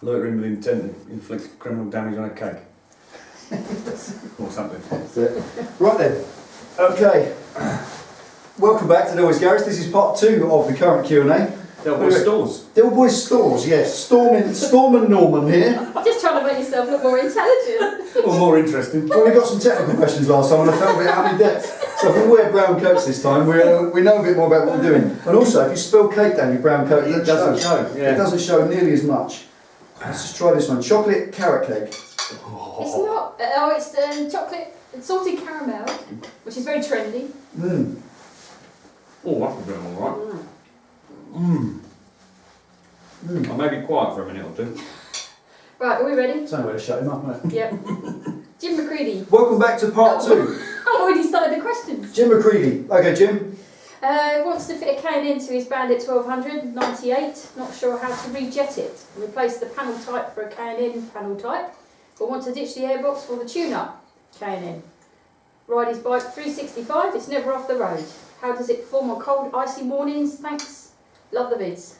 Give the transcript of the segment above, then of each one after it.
Loitering with intent to inflict criminal damage on a cake. Or something. That's it. Right then. Okay. Welcome back to Delboy's Garage. This is part 2 of the current Q&A. Delboy Stores. Delboy Stores, yes. Storm and Norman here. Just trying to make yourself look more intelligent. Or more interesting. Well, we got some technical questions last time and I felt a bit out of depth. So if we wear brown coats this time, we know a bit more about what we're doing. And also, if you spill cake down your brown coat, it doesn't show. Yeah. It doesn't show nearly as much. Let's just try this one. Chocolate carrot cake. It's not. It's chocolate salted caramel, which is very trendy. Mmm. Oh, that's a bit alright. I may be quiet for a minute or two. Right, are we ready? It's the only way to shut him up, isn't it? Yep. Jim McCready. Welcome back to part 2. I've already started the questions. Jim McCready. Okay, Jim. Wants to fit a K&N into his Bandit 1200, 98. Not sure how to rejet it. Replace the panel type for a K&N panel type. But want to ditch the airbox for the tune-up K&N. Ride his bike 365. It's never off the road. How does it perform on cold, icy mornings? Thanks. Love the vids.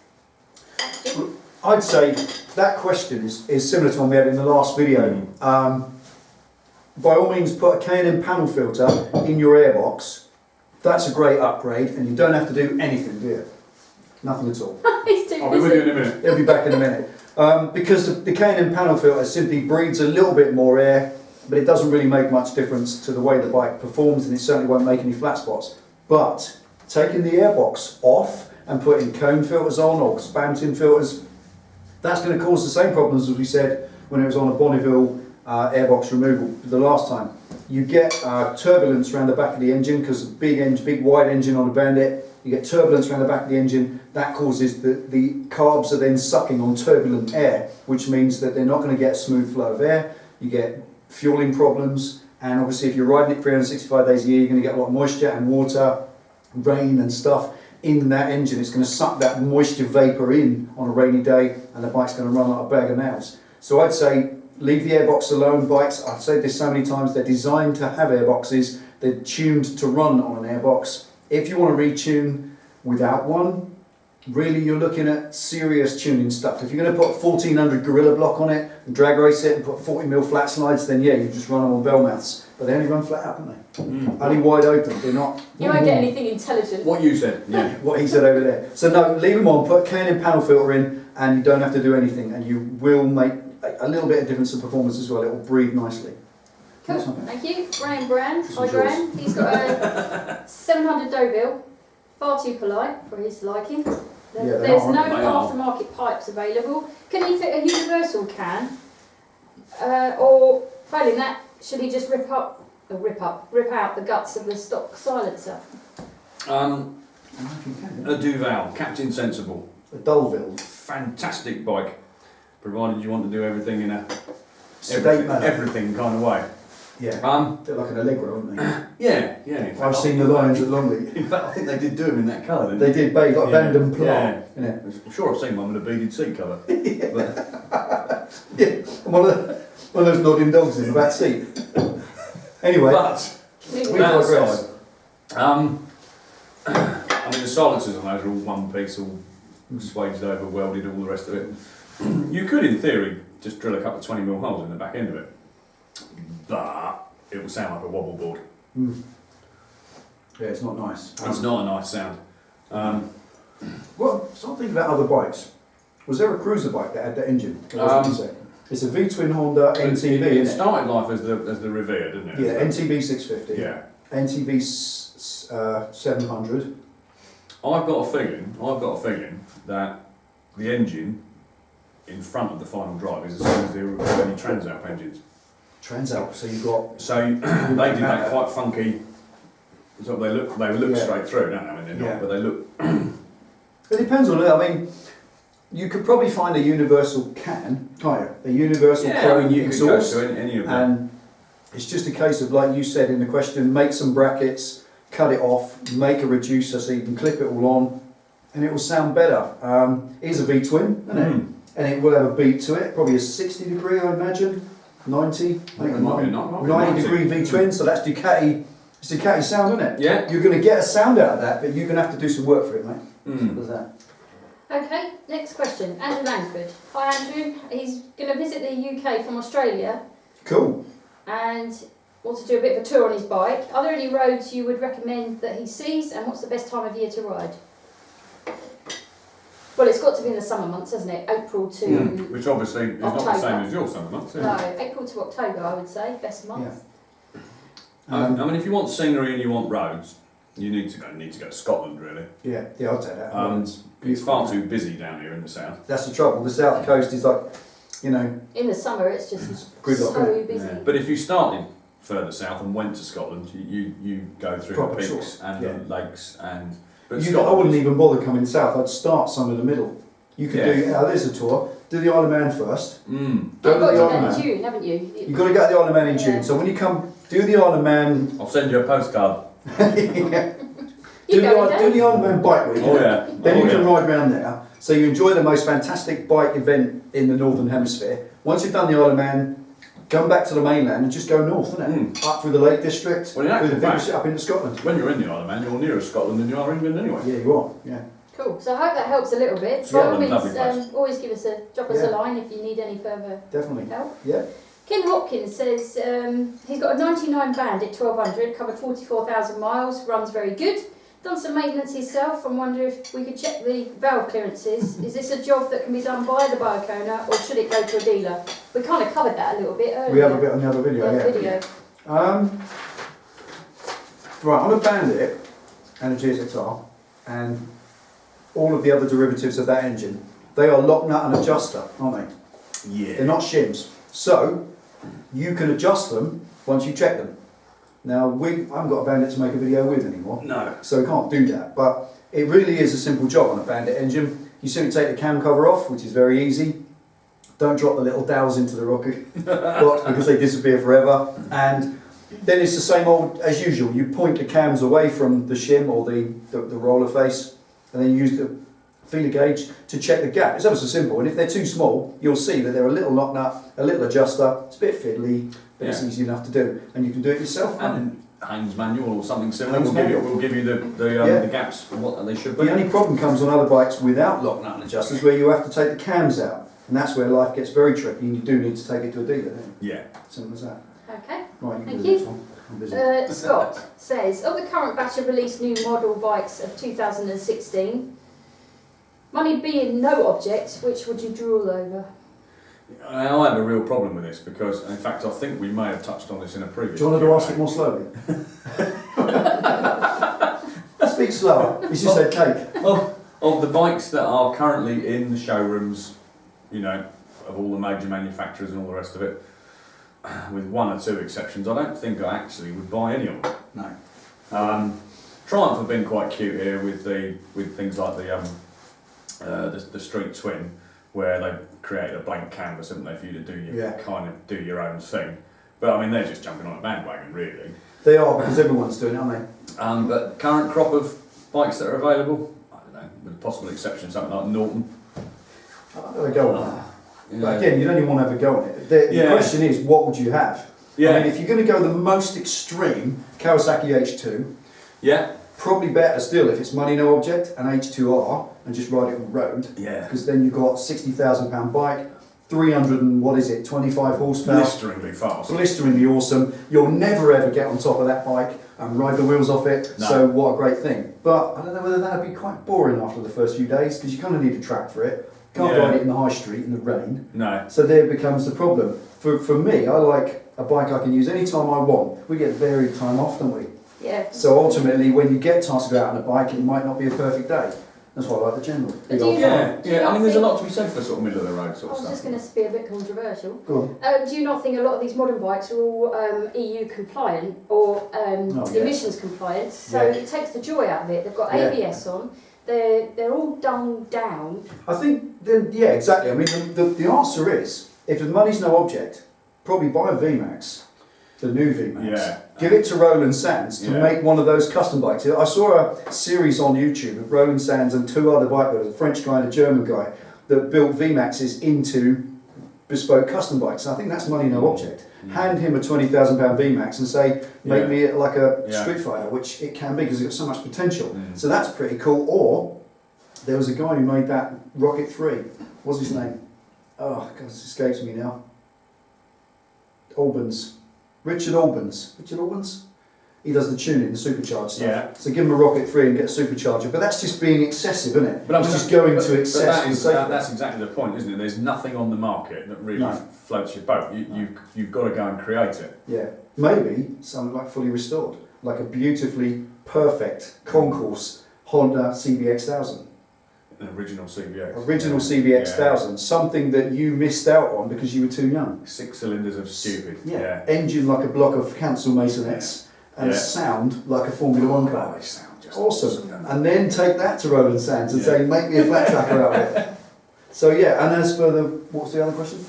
Thanks, Jim. I'd say that question is similar to one we had in the last video. By all means, put a K&N panel filter in your airbox. That's a great upgrade, and you don't have to do anything, do you? Nothing at all. He's too I'll be with you in a minute. He'll be back in a minute. Because the K&N panel filter simply breathes a little bit more air, but it doesn't really make much difference to the way the bike performs, and it certainly won't make any flat spots. But taking the airbox off and putting cone filters on or spam tin filters, that's going to cause the same problems as we said when it was on a Bonneville airbox removal the last time. You get turbulence around the back of the engine because big wide engine on a Bandit. You get turbulence around the back of the engine. That causes the carbs are then sucking on turbulent air, which means that they're not going to get a smooth flow of air. You get fueling problems, and obviously if you're riding it 365 days a year, you're going to get a lot of moisture and water, rain and stuff in that engine. It's going to suck that moisture vapour in on a rainy day, and the bike's going to run like a bag of nails. So I'd say leave the airbox alone. Bikes, I've said this so many times, they're designed to have airboxes. They're tuned to run on an airbox. If you want to retune without one, really you're looking at serious tuning stuff. If you're going to put a 1400 Gorilla block on it and drag race it and put 40mm flat slides, then yeah, you just run them on bell mouths. But they only run flat out, don't they? Only wide open. They're not. You won't get anything intelligent. What you said. Yeah, what he said over there. So no, leave them on, put a K&N panel filter in, and you don't have to do anything, and you will make a little bit of difference in performance as well. It will breathe nicely. Cool, thank you. Graham Brand. Hi Graham. He's got a 700 Deauville, far too polite for his liking. There's no aftermarket pipes available. Can he fit a universal can? Or failing that, should he just rip out the guts of the stock silencer? A Duval, Captain Sensible. A Delboy. Fantastic bike, provided you want to do everything in a everything kind of way. Yeah. They're like an Allegro, aren't they? Yeah. In fact, I've seen the Lions at Longley. In fact, I think they did do them in that colour, didn't They did, babe, like Yeah. Vandam Plat. Yeah. I'm sure I've seen one with a beaded seat cover. But, Yeah, and one of those nodding dogs in the back seat. Anyway, we digress. I mean, the silencers on those are all one piece, all swaged over, welded, all the rest of it. You could, in theory, just drill a couple of 20mm holes in the back end of it, but it will sound like a wobble board. Yeah, it's not nice. It's not a nice sound. Well, something about other bikes. Was there a cruiser bike that had that engine? It's a V-twin Honda NTB. It started life as the Revere, didn't it? Yeah, NTB 650. Yeah. NTB 700. I've got a feeling that the engine in front of the final drive is the same as the early Transalp engines. Transalp, so you've got... So they did that quite funky. So they look straight through, don't they? I mean, they're not, but they look. It depends on it. I mean, you could probably find a universal can, can't you? A universal chrome exhaust. Could go to any of them. And it's just a case of, like you said in the question, make some brackets, cut it off, make a reducer so you can clip it all on, and it will sound better. It is a V-twin, isn't it? And it will have a beat to it, probably a 60 degree, I imagine, 90. I think it might be 90 degree V-twin, so that's Ducati. It's Ducati sound, isn't it? Yeah. You're going to get a sound out of that, but you're going to have to do some work for it, mate. Simple as that. Okay, Next question, Andrew Langford. Hi Andrew, he's going to visit the UK from Australia Cool. and wants to do a bit of a tour on his bike. Are there any roads you would recommend that he sees, and what's the best time of year to ride? Well, it's got to be in the summer months, hasn't it? April to Which obviously is not the same as your summer months, is it? no, April to October, I would say, best month. Yeah. I mean, if you want scenery and you want roads, you need to go to Scotland, really. Yeah, I'll take that. It's far too busy down here in the south. That's the trouble. The south coast is like, you know, In the summer, it's just gridlock, so isn't busy. But if you started further south and went to Scotland, you go through Proper the peaks tour, and yeah. the lakes and. But I Scotland wouldn't is- even bother coming south. I'd start some in the middle. You could Yeah. do. There's a tour. Do the Isle of Man first. Mm. You've Go to got the to do Isle that of in Man. June, haven't you? You've got to go to the Isle of Man in Yeah. June. So when you come, do the Isle of Man. I'll send you a postcard. Yeah. You go, Do the Isle of Man bike week. Oh yeah. Then Oh, you can yeah. ride around there. So you enjoy the most fantastic bike event in the Northern Hemisphere. Once you've done the Isle of Man, come back to the mainland and just go north, innit? Up through the Lake District, Well, in through the actual fact- village, up into Scotland. When you're in the Isle of Man, you're nearer Scotland than you are England anyway. Yeah, you are. Yeah. Cool. So I hope that helps a little bit. By all Scotland, lovely means, place. always drop us Yeah. a line if you need any further Definitely. help. Yeah. Ken Hopkins says he's got a 99 Bandit 1200, covered 44,000 miles, runs very good. Done some maintenance himself and wonder if we could check the valve clearances. Is this a job that can be done by the bike owner or should it go to a dealer? We kind of covered that a little bit earlier. We have a bit on the other video. Yeah, Yeah. video. Right, on a Bandit and a GSXR and all of the other derivatives of that engine, they are lock nut and adjuster, aren't they? They're Yeah. not shims. So you can adjust them once you check them. Now I haven't got a Bandit to make a video with anymore, No. so we can't do that. But it really is a simple job on a Bandit engine. You simply take the cam cover off, which is very easy. Don't drop the little dowels into the rocket box because they disappear forever. And then it's the same old as usual. You point the cams away from the shim or the roller face, and then you use the feeler gauge to check the gap. It's ever so simple. And if they're too small, you'll see that they're a little lock nut, a little adjuster. It's a bit fiddly, but it's Yeah. easy enough to do, and you can do it yourself. And Haynes manual or something similar Haynes will give you, manual. will give you Yeah. the gaps and what they should be. The only problem comes on other bikes without lock nut and adjusters, where you have to take the cams out, and that's where life gets very tricky, and you do need to take it to a dealer. Don't you? Yeah. Simple as that. Okay. Right, you can Thank do you. this one. I'm busy. Scott says, of the current batch of released new model bikes of 2016, money being no object, which would you drool over? I have a real problem with this because, in fact, I think we may have touched on this in a previous. Do you want to Q&A. ask it more slowly? Speak slower. You just said cake. Of the bikes that are currently in the showrooms, you know, of all the major manufacturers and all the rest of it, with one or two exceptions, I don't think I actually would buy any of them. No. Triumph have been quite cute here with things like the Street Twin, where they create a blank canvas, haven't they, for you to do do your own thing. But I mean, they're just jumping on a bandwagon, really. They are, because everyone's doing it, aren't they? But current crop of bikes that are available, I don't know, with the possible exception of something like Norton. I'll have a go on that. Yeah. But again, you don't even want to have a go on it. The question is, what would you have? Yeah. I mean, if you're going to go the most extreme, Kawasaki H2, Yeah. probably better still if it's money no object, an H2R, and just ride it on the road. Yeah. Because then you've got £60,000 bike, 25 horsepower. Blisteringly fast. Blisteringly awesome. You'll never ever get on top of that bike and ride the wheels off it. No. So what a great thing. But I don't know whether that would be quite boring after the first few days because you kind of need a track for it. Can't Yeah. ride it in the high street in the rain. No. So there becomes the problem. For me, I like a bike I can use any time I want. We get varied time off, don't we? Yeah. So ultimately, when you get tasked to go out on a bike, it might not be a perfect day. That's why I like the general. But Big do old you car. not- do you Yeah. I not mean, there's a think- lot to be said for sort of middle of the road sort I of was stuff. just going to be a bit controversial. Go Do you not think a lot of these modern bikes are all EU compliant or Oh, yeah. emissions compliant? So Yeah. it takes the joy out of it. They've got Yeah. ABS on. They're all dumbed down. I think, then, yeah, exactly. I mean, the answer is, if the money's no object, probably buy a VMAX, the new VMAX. Yeah. Give it to Roland Sands to Yeah. make one of those custom bikes. I saw a series on YouTube of Roland Sands and two other bike builders, a French guy and a German guy, that built VMAXs into bespoke custom bikes. And I think that's money no object. Hand him a £20,000 VMAX and say, make Yeah. me it like a Yeah. Streetfighter, which it can be because it's got so much potential. Mm. So that's pretty cool. Or There was a guy who made that Rocket 3. What's his name? Oh, God, it escapes me now. Albans. Richard Albans. Richard Albans? He does the tuning, the supercharged stuff. Yeah. So give him a Rocket 3 and get a supercharger. But that's just being excessive, isn't it? But I mean, it's just going to excess. But for the sake of it. that's exactly the point, isn't it? There's nothing on the market that really No. floats your boat. You've got to go and create it. Yeah. Maybe something like fully restored. Like a beautifully perfect concourse Honda CBX-1000. An original CBX. Original CBX-1000. Something that you missed out on because you were too young. 6 cylinders of stupid. Yeah. Engine like a block of council masonettes. And sound like a Formula One car. They sound just Awesome. And then take that to Roland Sands and say, make me a flat tracker out of it. So yeah, and as for what's the other question?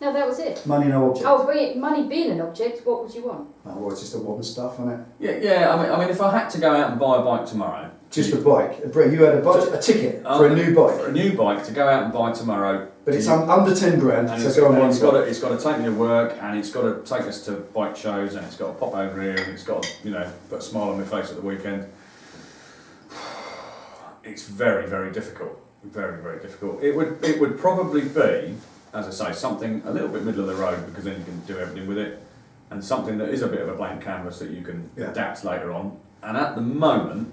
No, that was it. Money, no object. Oh, money being an object, what would you want? Oh, well, it's just the modern stuff, isn't it? Yeah. I mean, if I had to go out and buy a bike tomorrow, Just a bike. You had a budget, a ticket for a new bike. For a new bike to go out and buy tomorrow. But it's under 10 grand. And So it's go on got to take me to work, and it's got to take us to bike shows, and it's got to pop over here, and it's got to, put a smile on my face at the weekend. It's very, very difficult. Very, very difficult. It would probably be, as I say, something a little bit middle of the road, because then you can do everything with it, and something that is a bit of a blank canvas that you can adapt later on. And at the moment,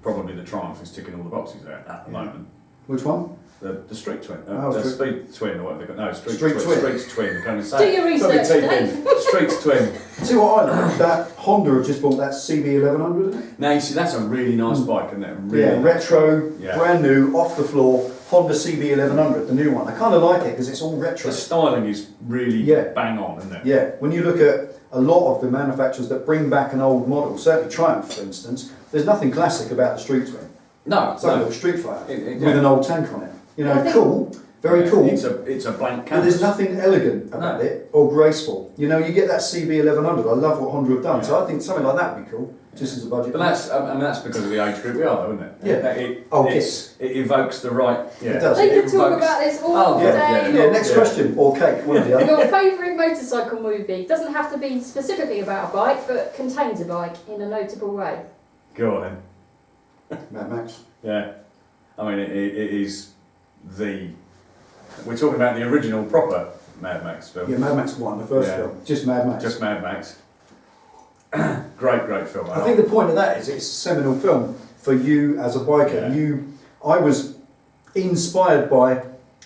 probably the Triumph is ticking all the boxes there at the moment. Which one? The Street Twin. Oh, the Speed Twin, or whatever they got. No, Street Twin. Street's Twin. Can I Do say? your research, Dave. Street's Twin. See what I like? That Honda have just bought that CB1100, isn't it? Now you see, that's a really nice bike, isn't it? Really Yeah, nice retro, bike. Yeah. brand new, off the floor, Honda CB1100, the new one. I kind of like it because it's all retro. The styling is really bang on, isn't it? Yeah, when you look at a lot of the manufacturers that bring back an old model, certainly Triumph for instance, there's nothing classic about the Street Twin. No, It's like a no. little Streetfighter It- with an old tank on it. You know, cool, very Yeah, cool. It's a blank But canvas. there's nothing elegant about it or graceful. You know, you get that CB1100. I love what Honda have done, so I think something like that would be cool, just as a budget. But that's because of the age group we are, though, isn't it? Yeah. It evokes the right. Yeah. It does. They It could talk evokes- about this all yeah, day Yeah, long. next question, or cake, one or the other. Your favourite motorcycle movie doesn't have to be specifically about a bike, but contains a bike in a notable way. Go on then. Mad Max. Yeah. I mean, it is the. We're talking about the original proper Mad Max film. Yeah, Mad Max 1, the first Yeah. film. Just Mad Max. Just Mad Max. Great film. I think the point of that is it's a seminal film for you as a biker. Yeah. I was inspired by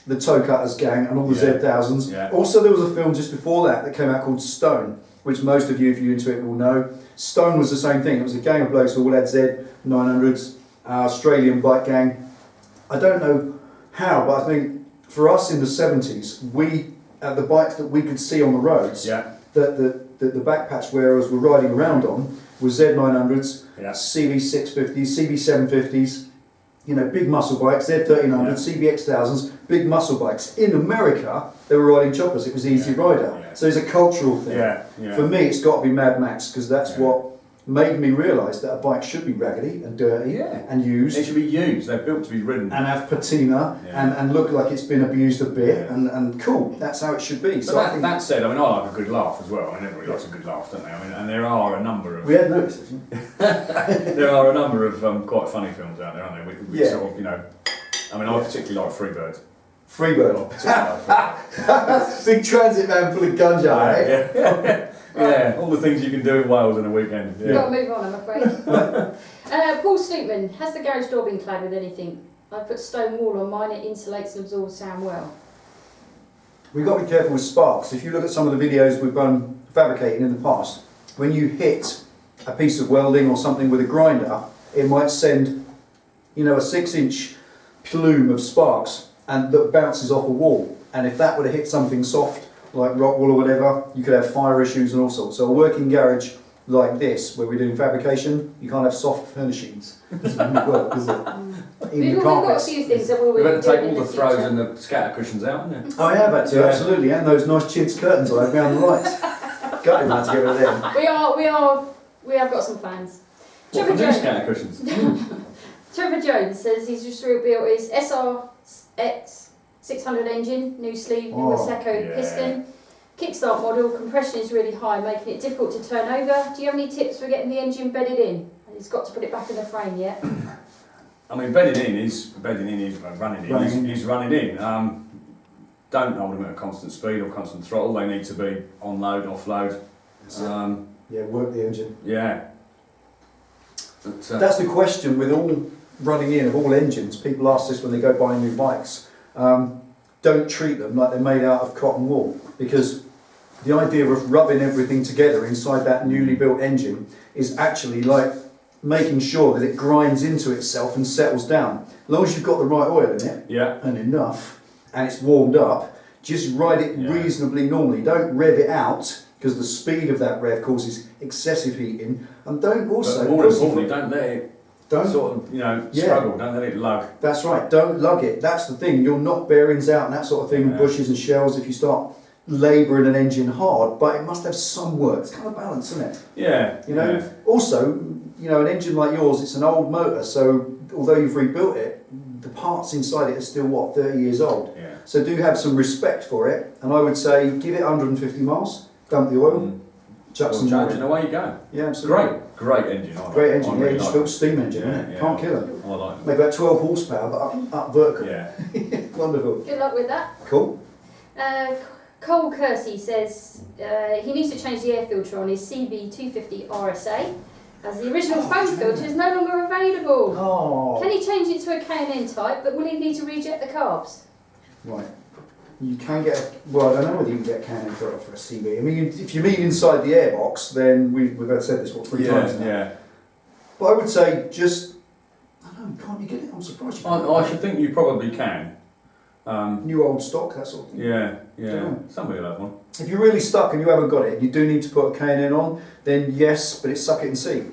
the Toe Cutters gang and all the Yeah. Z1000s. Yeah. Also, there was a film just before that came out called Stone, which most of you, if you're into it, will know. Stone was the same thing. It was a gang of blokes who all had Z900s, Australian bike gang. I don't know how, but I think for us in the 70s, the bikes that we could see on the roads, that the backpatch wearers were riding around on was Z900s, CB650s, CB750s, big muscle bikes, Z1300s, CBX1000s, big muscle bikes. In America, they were riding choppers. It was Easy Rider. Yeah. So it's a cultural thing. For me, it's got to be Mad Max because that's what made me realise that a bike should be raggedy and dirty and used. They should be used. They're built to be ridden. And have patina and look like it's been abused a bit and cool. That's how it should be. But So I think that said, I mean, I like a good laugh as well. I mean, everybody likes a good laugh, don't they? I mean, and there are a number of we had noticed, actually. there are a number of quite funny films out there, aren't there? Which Yeah. sort of, I mean, I particularly like Freebird. Freebird. Particularly like Big transit van full of ganja, eh? Freebird. Yeah, all the things you can do in Wales in a weekend. We've got to move on, I'm afraid. Paul Sleepman, has the garage door been clad with anything? I put stone wall on mine, it insulates and absorbs sound well. We've got to be careful with sparks. If you look at some of the videos we've done fabricating in the past, when you hit a piece of welding or something with a grinder, it might send, a 6-inch plume of sparks and that bounces off a wall. And if that were to hit something soft, like rock wool or whatever, you could have fire issues and all sorts. So a working garage like this, where we're doing fabrication, you can't have soft furnishings. It doesn't really work, does it? We've got a few things that we'll We've be had to doing take in all the the throws future. and the scatter cushions out, haven't you? I have had to, absolutely, and those nice chintz curtains I had behind the lights. Gutted not to get rid of them. We have got some plans. What, for new scatter cushions? Trevor Jones says he's just rebuilt his SRX 600 engine, new sleeve, new Waseco piston. Kickstart model, compression is really high, making it difficult to turn over. Do you have any tips for getting the engine bedded in? And he's got to put it back in the frame yet. I mean, bedding in is running in. He's running in. Don't hold them at a constant speed or constant throttle. They need to be on load, off load. Work the engine. Yeah. But, that's the question with all running in of all engines. People ask this when they go buying new bikes. Don't treat them like they're made out of cotton wool, because the idea of rubbing everything together inside that newly built engine is actually like making sure that it grinds into itself and settles down. As long as you've got the right oil in it, and enough, and it's warmed up, just ride it reasonably normally. Don't rev it out, because the speed of that rev causes excessive heating. And don't also... But more importantly, don't let it sort of, struggle. Don't let it lug. That's right. Don't lug it. That's the thing. You'll knock bearings out and that sort of thing, and bushes and shells if you start labouring an engine hard. But it must have some work. It's kind of balance, isn't it? Yeah. Also, an engine like yours, it's an old motor, so although you've rebuilt it, the parts inside it are still 30 years old. Yeah. So do have some respect for it, and I would say give it 150 miles, dump the oil, chuck some more in. And away you go. Yeah, absolutely. Great engine. Great engine. You just built a steam engine, isn't it? Can't kill it. I like it. Maybe about 12 horsepower, but up vertical. Yeah. Wonderful. Good luck with that. Cool. Cole Kersey says he needs to change the air filter on his CB250 RSA, as the original foam filter is no longer available. Oh. Can he change it to a K&N type, but will he need to reject the carbs? Right. You can get, I don't know whether you can get a K&N filter for a CB. I mean, if you mean inside the airbox, then we've said this, 3 times now. Yeah. But I would say just, I don't know, can't you get it? I'm surprised you can't. I should think you probably can. New old stock, that sort of thing. Yeah. Somebody will have one. If you're really stuck and you haven't got it, you do need to put a K&N on, then yes, but it's suck it and see.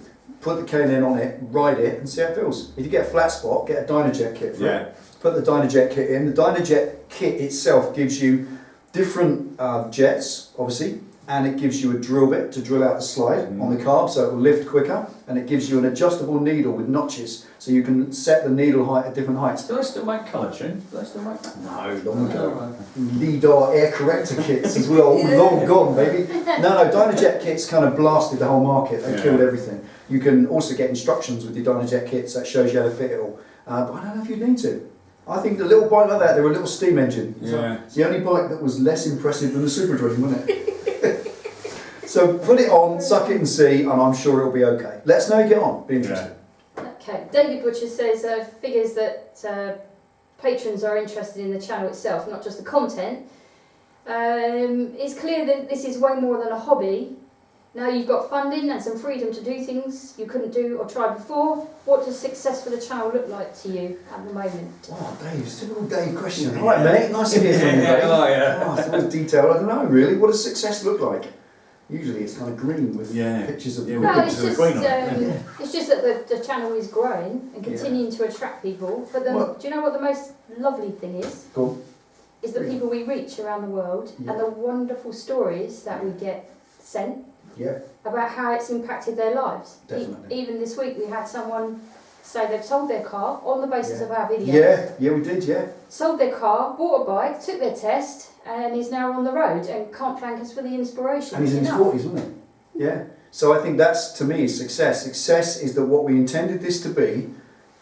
Put the K&N on it, ride it, and see how it feels. If you get a flat spot, get a Dynajet kit for it. Put the Dynajet kit in. The Dynajet kit itself gives you different jets, obviously, and it gives you a drill bit to drill out the slide on the carb, so it will lift quicker, and it gives you an adjustable needle with notches, so you can set the needle height at different heights. Do they still make colour tune? Do they still make that? No, long ago. LIDAR air corrector kits as well, long gone, baby. No, Dynajet kits kind of blasted the whole market. They killed everything. You can also get instructions with your Dynajet kits that shows you how to fit it all. But I don't know if you need to. I think the little bike like that, they were a little steam engine. It's the only bike that was less impressive than the Super Dream, wasn't it? So put it on, suck it and see, and I'm sure it'll be okay. Let us know how you get on. Be interested. Okay. David Butcher says figures that patrons are interested in the channel itself, not just the content. It's clear that this is way more than a hobby. Now you've got funding and some freedom to do things you couldn't do or try before. What does success for the channel look like to you at the moment? Oh, Dave, it's a typical Dave question. All right, mate, nice to hear from you, Dave. Oh, it's always detailed. I don't know, really. What does success look like? Usually it's kind of green with pictures of the well, it's just that the channel is growing and continuing to attract people. But then, do you know what the most lovely thing is? Cool. Is the people we reach around the world and the wonderful stories that we get sent about how it's impacted their lives. Definitely. Even this week we had someone say they've sold their car on the basis of our video. Yeah, we did, Sold their car, bought a bike, took their test, and is now on the road and can't thank us for the inspiration. And he's in his 40s, wasn't he? Yeah. So I think that's, to me, is success. Success is that what we intended this to be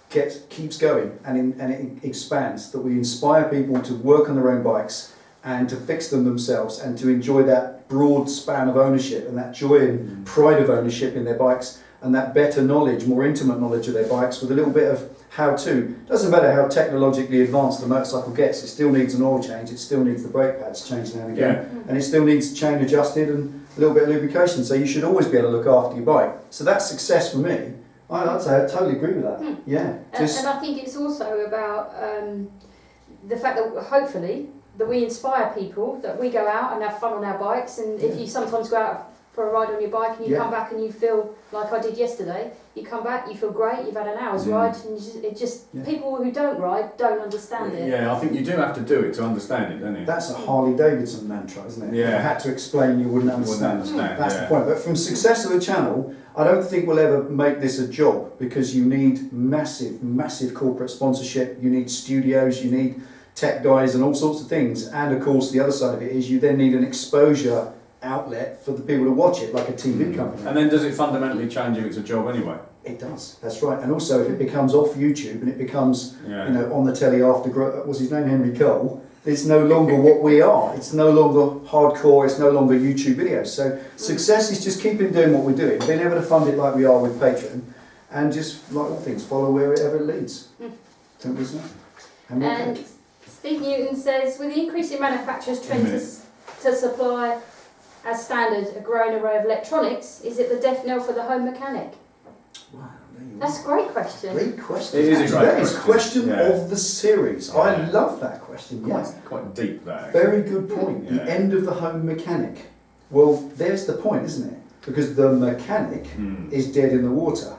keeps going and it expands, that we inspire people to work on their own bikes and to fix them themselves and to enjoy that broad span of ownership and that joy and pride of ownership in their bikes and that better knowledge, more intimate knowledge of their bikes with a little bit of how-to. Doesn't matter how technologically advanced the motorcycle gets, it still needs an oil change, it still needs the brake pads changed now and again, and it still needs chain adjusted and a little bit of lubrication, so you should always be able to look after your bike. So that's success for me. I'd say I totally agree with that. Yeah. And I think it's also about the fact that hopefully that we inspire people, that we go out and have fun on our bikes, and if you sometimes go out for a ride on your bike and you come back and you feel like I did yesterday, you come back, you feel great, you've had an hour's ride, and people who don't ride don't understand it. Yeah, I think you do have to do it to understand it, don't you? That's a Harley Davidson mantra, isn't it? Yeah. If you had to explain, you wouldn't understand. That's the point. But from success of the channel, I don't think we'll ever make this a job, because you need massive corporate sponsorship, you need studios, you need tech guys and all sorts of things, and of course the other side of it is you then need an exposure outlet for the people to watch it, like a TV company. And then does it fundamentally change if it's a job anyway? It does. That's right. And also, if it becomes off YouTube and it becomes, Yeah. you know, on the telly after what's his name, Henry Cole, it's no longer what we are. It's no longer hardcore. It's no longer YouTube videos. So success is just keeping doing what we're doing, being able to fund it like we are with Patreon, and just like all things, follow wherever it leads. Simple as that. And we'll And take. Steve Newton says, with the increase in manufacturers' trend to supply as standard a growing array of electronics, is it the death knell for the home mechanic? Wow, there you That's a great question. Great question. It is a Actually, great that is question. question Yeah. of the series. I Yeah. love that question. Yes. Quite deep, that. Actually. Very good point. Yeah. The end of the home mechanic. Well, there's the point, isn't it? Because the mechanic is dead in the water.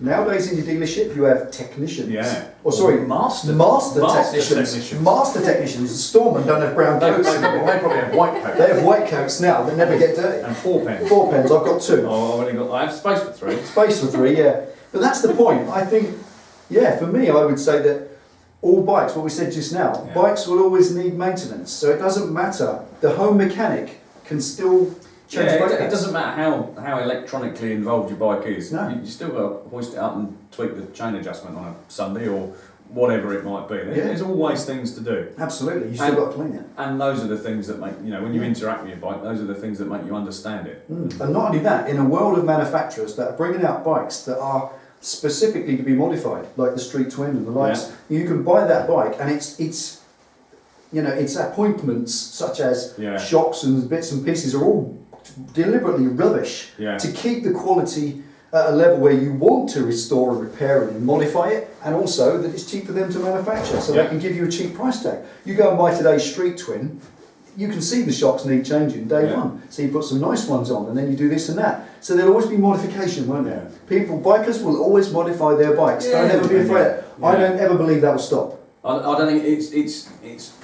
Nowadays in your dealership you have technicians. Yeah. Or sorry, Master technicians. technicians. Master technicians. Storemen don't have brown They coats anymore. probably have white coats. They have white coats now that never get dirty. And 4 pens. 4 pens, I've got 2. Oh, I have space for 3. Space for 3, yeah. But that's the point. I think, yeah, for me, I would say that all bikes, what we said just now, Yeah. bikes will always need maintenance. So it doesn't matter. The home mechanic can still change Yeah, brake it pads. doesn't matter how electronically involved your bike is. No. You still got to hoist it up and tweak the chain adjustment on a Sunday or whatever it might be. There's always things to do. Absolutely, you still And- got to clean it. And those are the things that make, when you interact with your bike, those are the things that make you understand it. And not only that, in a world of manufacturers that are bringing out bikes that are specifically to be modified, like the Street Twin and the likes, you can buy that bike and it's appointments such as Yeah. shocks and bits and pieces are all deliberately rubbish Yeah. to keep the quality at a level where you want to restore and repair it and modify it, and also that it's cheap for them to manufacture, so Yeah. they can give you a cheap price tag. You go and buy today's Street Twin, you can see the shocks need changing day Yeah. one. So you put some nice ones on, and then you do this and that. So there'll always be modification, won't there? Bikers will always modify their bikes. Yeah. Don't ever be afraid. Yeah. I don't ever believe that will stop. I don't think it's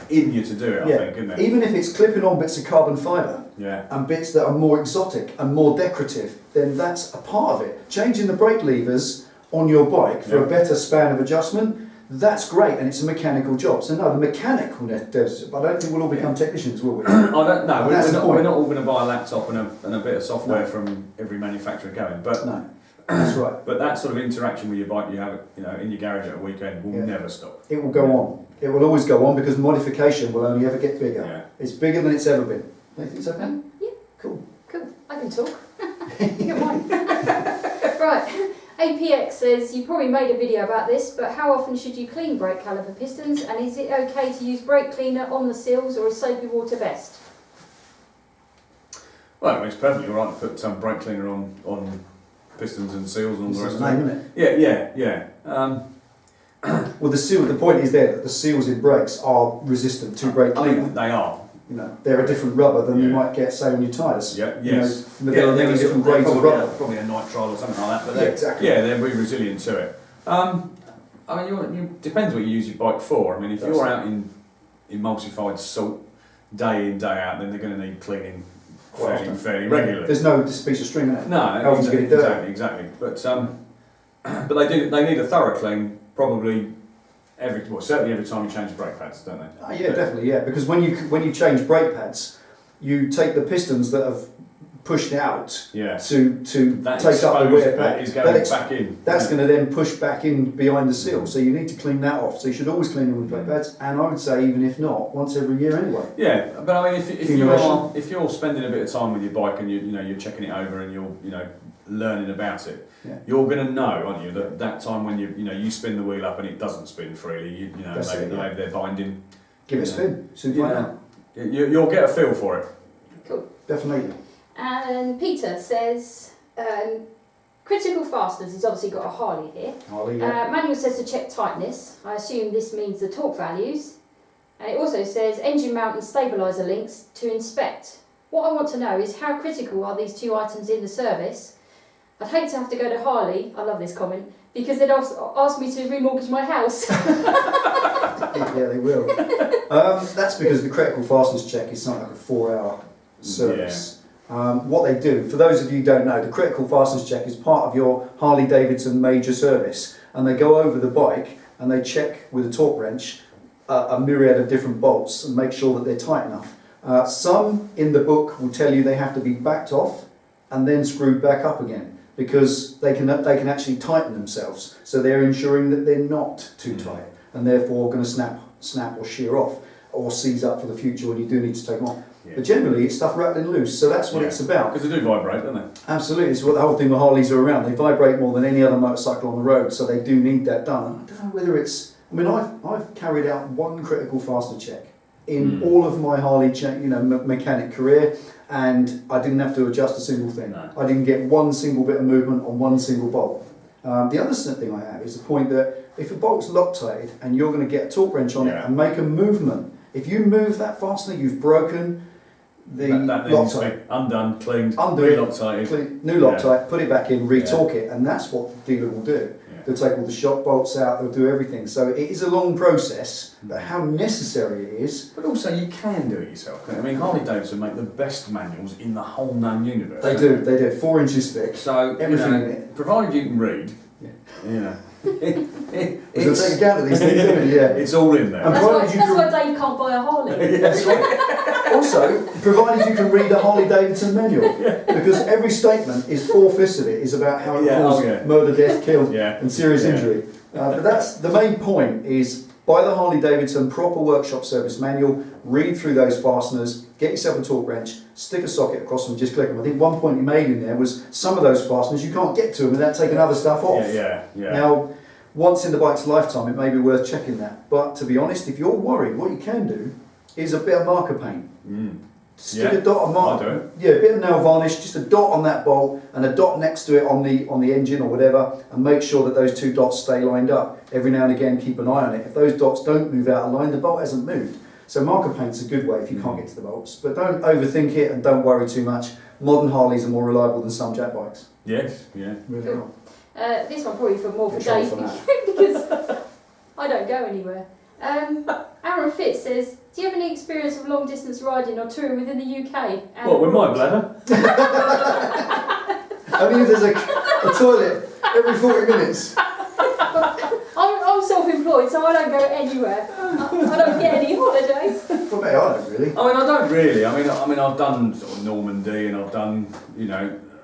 in you to do it, I think, isn't it? Even if it's clipping on bits of carbon fibre Yeah. and bits that are more exotic and more decorative, then that's a part of it. Changing the brake levers on your bike for a better span of adjustment, that's great, and it's a mechanical job. So no, the mechanic will does it, but I don't think we'll all become technicians, will we? I don't know. That's the point. We're not all going to buy a laptop and a bit of software from every manufacturer going, but No, that's right. but that sort of interaction with your bike you have, in your garage at a weekend will Yeah. never stop. It will go on. It will always go on because modification will only ever get bigger. Yeah. It's bigger than it's ever been. Do you think so, Ben? Yeah. Cool. Cool, I can talk. Good morning. Right, APX says, you probably made a video about this, but how often should you clean brake caliper pistons, and is it okay to use brake cleaner on the seals, or is soapy water best? Well, it's perfectly all right to put some brake cleaner on pistons and seals and all This the is rest the of name, it. isn't it? Yeah. Well, the point is there that the seals in brakes are resistant to brake I cleaner. mean, they are. They're a different rubber than you Yeah. might get, say, on your tyres. Yeah. You know, Yes. there are many different grades of rubber. Probably a nitrile or something like that. But Yeah, exactly. Yeah, they'll be resilient to it. I mean, you depends what you use your bike for. I mean, if That's you're it. out in emulsified salt day in, day out, then they're going to need cleaning Quite often. fairly regularly. There's no piece of string in it. No, How often do you get it dirty? exactly. But they need a thorough clean, probably certainly every time you change brake pads, don't they? Oh, yeah, definitely, yeah. Because when you change brake pads, you take the pistons that have pushed out Yeah. to That take up the exposed rear bit pad. is going That back in. That's going to then push back in behind the seal, so you need to clean that off. So you should always clean them with brake pads, and I would say even if not, once every year anyway. Yeah, but I mean, if Accumulation. you're spending a bit of time with your bike and you're checking it over and you're learning about it, Yeah. you're going to know, aren't you, that time when you spin the wheel up and it doesn't spin freely, That's it, yeah. maybe they're binding. Give it a spin, soon find out. You'll get a feel for it. Cool. Definitely. And Peter says, critical fasteners, he's obviously got a Harley here. Harley, yeah. Manual says to check tightness. I assume this means the torque values. And it also says engine mount and stabiliser links to inspect. What I want to know is how critical are these two items in the service? I'd hate to have to go to Harley, I love this comment, because they'd ask me to remortgage my house. Yeah, they will. That's because the critical fasteners check is something like a 4-hour service. What they do, for those of you who don't know, the critical fasteners check is part of your Harley Davidson major service, and they go over the bike and they check with a torque wrench a myriad of different bolts and make sure that they're tight enough. Some in the book will tell you they have to be backed off and then screwed back up again. because they can actually tighten themselves. So they're ensuring that they're not too tight and therefore going to snap or shear off or seize up for the future when you do need to take them off. Yeah. But generally it's stuff rattling loose, so that's what it's about. Because they do vibrate, don't they? Absolutely, it's what the whole thing with Harleys are around. They vibrate more than any other motorcycle on the road, so they do need that done. And I don't know whether it's... I mean, I've carried out one critical faster check in all of my Harley mechanic career, and I didn't have to adjust a single thing. No. I didn't get one single bit of movement on one single bolt. The other thing I have is the point that if a bolt's Loctited and you're going to get a torque wrench on it and make a movement, if you move that fastener, you've broken the that needs to be undone, cleaned, re-Loctited. New Loctite, put it back in, re-torque it, and that's what the dealer will do. Yeah. They'll take all the shock bolts out, they'll do everything. So it is a long process, but how necessary it is. But also you can do it yourself. I mean, Harley Davidson make the best manuals in the whole known universe. They do, 4 inches thick. So, everything in it. Provided you can read, We'll take account of these things, don't we? Yeah. It's all in there. And That's why Dave can't buy a Harley. That's right. Also, provided you can read a Harley Davidson manual, because every statement is 4/5 of it is about how it causes murder, death, kill, and serious injury. But that's the main point: is buy the Harley Davidson proper workshop service manual, read through those fasteners, get yourself a torque wrench, stick a socket across them, just click them. I think one point you made in there was some of those fasteners you can't get to them without taking other stuff off. Yeah. Now, once in the bike's lifetime, it may be worth checking that. But to be honest, if you're worried, what you can do is a bit of marker paint. Stick a dot of marker. Yeah, a bit of nail varnish, just a dot on that bolt and a dot next to it on the engine or whatever, and make sure that those 2 dots stay lined up. Every now and again, keep an eye on it. If those dots don't move out of line, the bolt hasn't moved. So marker paint's a good way if you can't get to the bolts. But don't overthink it and don't worry too much. Modern Harleys are more reliable than some jack bikes. Yes, yeah. Really are. This one probably for Dave For because I don't go anywhere. Aaron Fitz says, do you have any experience of long distance riding or touring within the UK? And What, with my bladder? I mean, if there's a toilet every 40 minutes. I'm self-employed, so I don't go anywhere. I don't get any holidays. Well, mate, I don't really. I mean, I don't really. I mean, I've done sort of Normandy and I've done,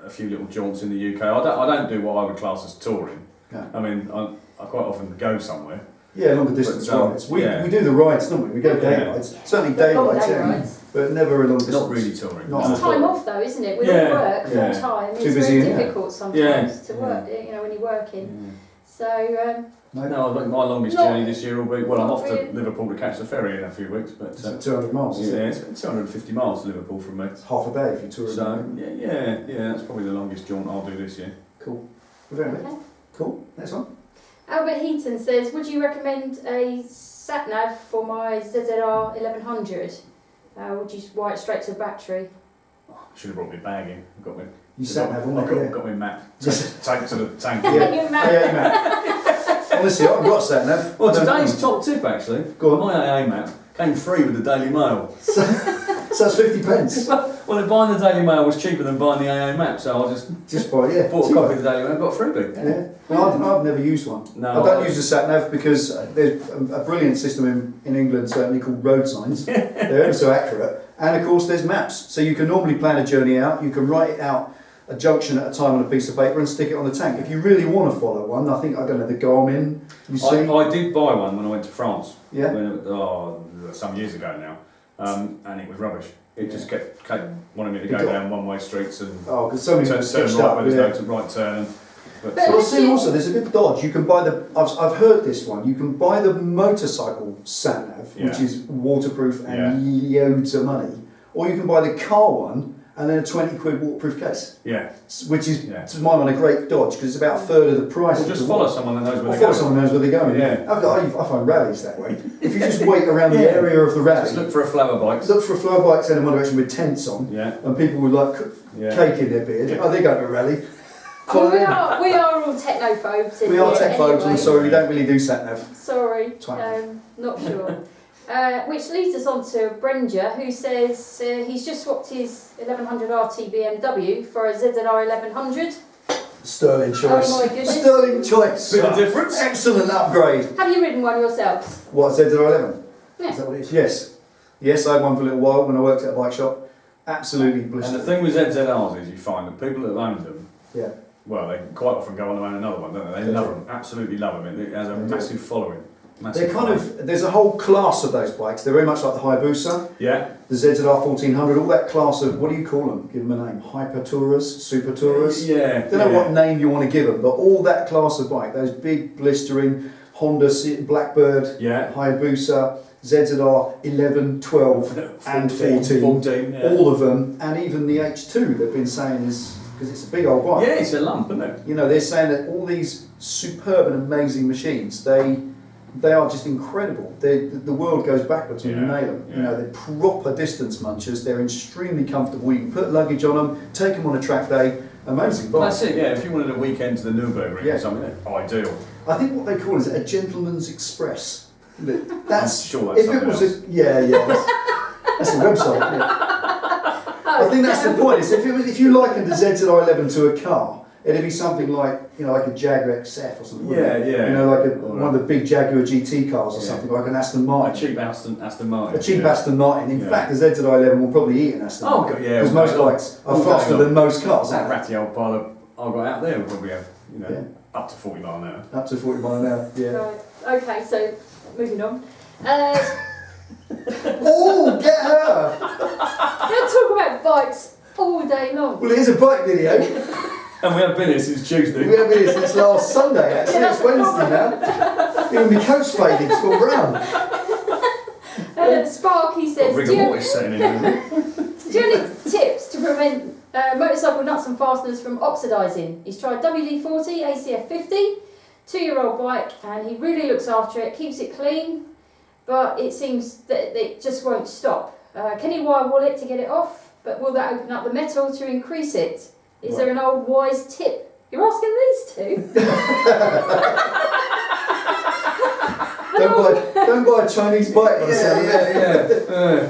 a few little jaunts in the UK. I don't do what I would class as touring. No. I mean, I quite often go somewhere. Yeah, longer distance rides. We do the rides, don't we? We go day rides. Certainly day rides, but never a long distance. Not really touring. It's time off though, isn't it? We all work full time. It's very difficult sometimes to work, when you're working. So. No, I think my longest journey this year will be, I'm off to Liverpool to catch the ferry in a few weeks, but... 200 miles, isn't it? It's 250 miles to Liverpool from me. It's half a day if you tour. So, yeah, that's probably the longest jaunt I'll do this year. Cool. Cool, next one. Albert Heaton says, would you recommend a sat-nav for my ZZR 1100? Would you wire it straight to the battery? I should have brought my bag in. You sat-nav, got my map. Take it to the tank. Yeah, map. Honestly, I've got sat-nav. Well, today's top tip actually. Go on. My AA map came free with the Daily Mail. So that's 50 pence. Well, buying the Daily Mail was cheaper than buying the AA map, so I just bought a copy of the Daily Mail and got a freebie. Yeah. Well, I've never used one. No, I don't use a sat-nav because there's a brilliant system in England, certainly, called road signs. They're ever so accurate. And of course, there's maps. So you can normally plan a journey out. You can write it out a junction at a time on a piece of paper and stick it on the tank. If you really want to follow one, I don't know, the Garmin, you see? I did buy one when I went to France. Yeah. Some years ago now. And it was rubbish. It just kept wanting me to go down one-way streets and because so many turn right where there's no right turn. But I've seen also there's a good dodge. You can buy I've heard this one. You can buy the motorcycle sat-nav, which is waterproof and loads of money, or you can buy the car one and then a 20 quid waterproof case. Yeah. Which is, to my mind, a great dodge because it's about a third of the price. Or just follow someone that knows where they're going. Follow someone who knows where they're going. Yeah. I find rallies that way. If you just wait around the area of the rally. Just look for a flower bike. Look for a flower bike in one direction with tents on. Yeah. And people with cake in their beard. Oh, they're going to a rally. We are all technophobes. We are technophobes, I'm sorry, we don't really do sat-nav. Sorry, not sure. Which leads us on to Brenger, who says he's just swapped his 1100 RT BMW for a ZZR 1100. Sterling choice. Oh my goodness. Sterling choice. Bit of difference. Excellent upgrade. Have you ridden one yourselves? What, ZZR 11? Yeah. Is that what it is? Yes. Yes, I had one for a little while when I worked at a bike shop. Absolutely blistering. And the thing with ZZRs is you find that people that have owned them well, they quite often go on to own another one, don't they? They love them, absolutely love them. It has a massive following. They're there's a whole class of those bikes. They're very much like the Hayabusa, the ZZR 1400, all that class of, what do you call them? Give them a name. Hyper Tourers, Super Tourers? Yeah. Don't know what name you want to give them, but all that class of bike, those big blistering Honda Blackbird, Hayabusa, ZZR 11, 12 and 14, all of them, and even the H2 they've been saying is, because it's a big old bike. Yeah, it's a lump, isn't it? You know, they're saying that all these superb and amazing machines, they are just incredible. The world goes backwards when you nail them. You know, they're proper distance munchers. They're extremely comfortable. You can put luggage on them, take them on a track day. Amazing bike. That's it, yeah. If you wanted a weekend to the Nürburgring or something, ideal. I think what they call it is a gentleman's express. That's I'm sure that's if it was a, that's a website. Yeah. I think that's the point. Is if you likened the ZZR11 to a car, it'd be something like, you know, like a Jaguar XF or something. You know, like one of the big Jaguar GT cars or something, like an Aston Martin. A cheap Aston Martin. A cheap Aston Martin. In fact, the ZZR11 will probably eat an Aston Martin. Because most bikes are faster than most cars. That ratty old pile I've got out there will probably have, you know, up to 40 mile an hour. Up to 40 mile an hour, Right. Okay, so moving on. Oh, get her! We'll talk about bikes all day long. Well, here's a bike video. And we haven't been here since Tuesday. We haven't been here since last Sunday, actually. It's Wednesday now. Even my coat's faded, it's gone brown. Sparky says, do you have any tips to prevent motorcycle nuts and fasteners from oxidising? He's tried WD-40, ACF 50, 2-year-old bike, and he really looks after it, keeps it clean, but it seems that it just won't stop. Can he wire wall it to get it off? But will that open up the metal to increase it? Is there an old wise tip? You're asking these two? Don't buy a Chinese bike. I